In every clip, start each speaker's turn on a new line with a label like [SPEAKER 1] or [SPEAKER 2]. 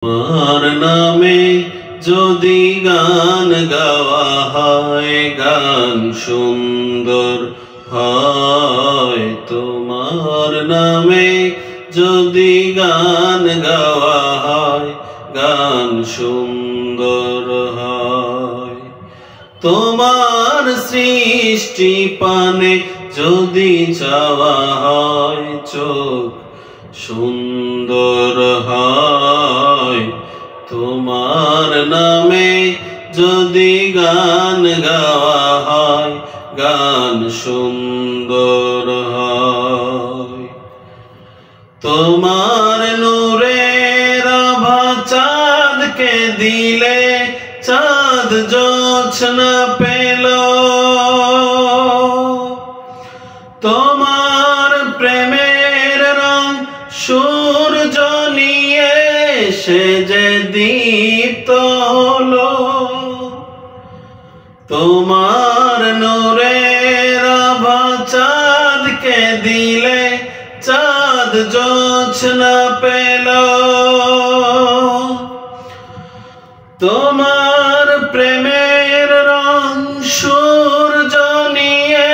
[SPEAKER 1] তোমার নামে যদি গান গাওয়া হয়, গান সুন্দর হয়। তোমার নামে যদি গান গাওয়া হয়, গান সুন্দর হয়। তোমার সৃষ্টি পানে যদি চাওয়া হয়, চোখ সুন্দর হয়। তোমার নামে যদি গান গাওয়া হয়, গান সুন্দর হয়। তোমার নূরের আভা চাঁদকে দিলে, চাঁদ জোছনা পেল। তোমার প্রেমের রং সূর্য নিয়ে সে যে দীপ্ত হলো। তোমার নূরের আভা চাঁদকে দিলে, চাঁদ জোছনা পেল। তোমার প্রেমের রং সূর্য নিয়ে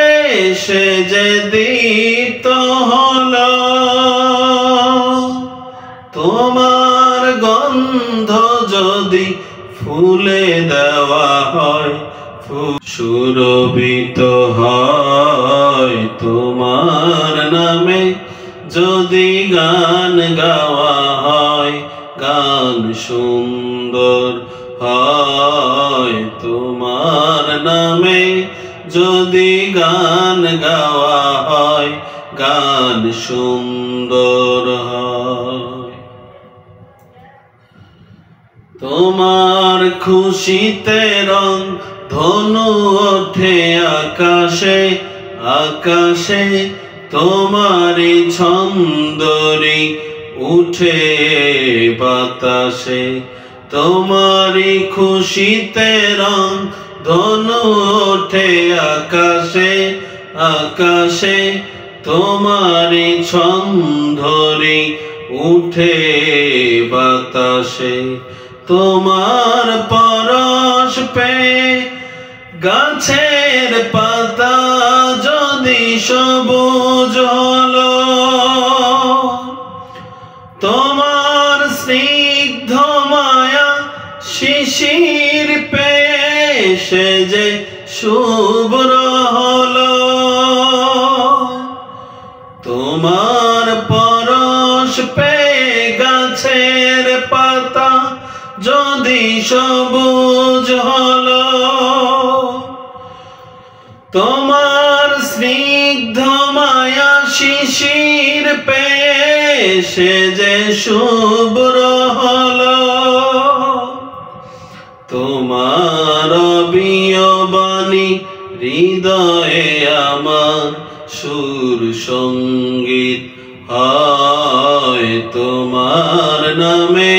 [SPEAKER 1] সে যে দীপ্ত হলো। তোমার গন্ধ যদি ফুলে দেওয়া হয়, সুরভিত হয়। তোমার নামে যদি গান গাওয়া হয়, গান সুন্দর হয়। তোমার নামে যদি গান গাওয়া হয়, গান সুন্দর হয়। তোমার খুশিতে রং ধনু ওঠে আকাশে আকাশে। তোমারি ছন্দরি উঠে বাতাসে। তোমারি খুশিতে রং ধনু ওঠে আকাশে আকাশে। তোমারি ছন্দরি উঠে বাতাসে। তোমার পরশ পেয়ে গাছের পাতা যদি সবুজ হলো। তোমার স্নিগ্ধ মায়া শিশির পেয়ে সে যে শুভ্র হলো। তোমার পরশ পেয়ে গাছের পাতা যদি সবুজ হলো। তোমার স্নিগ্ধ মায়া শিশির পেয়ে সে যে শুভ্র হলো। তোমার অবিয়বাণী হৃদয়ে আমার সুর সঙ্গীত হয়। তোমার নামে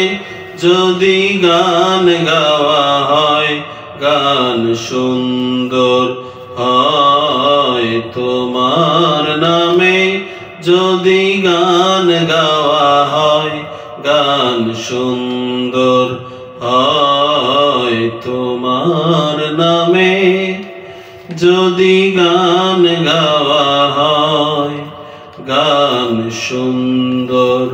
[SPEAKER 1] যদি গান গাওয়া হয়, গান সুন্দর হয়। তোমার নামে যদি গান গাওয়া হয়, গান সুন্দর হয়। তোমার নামে যদি গান গাওয়া হয়, গান সুন্দর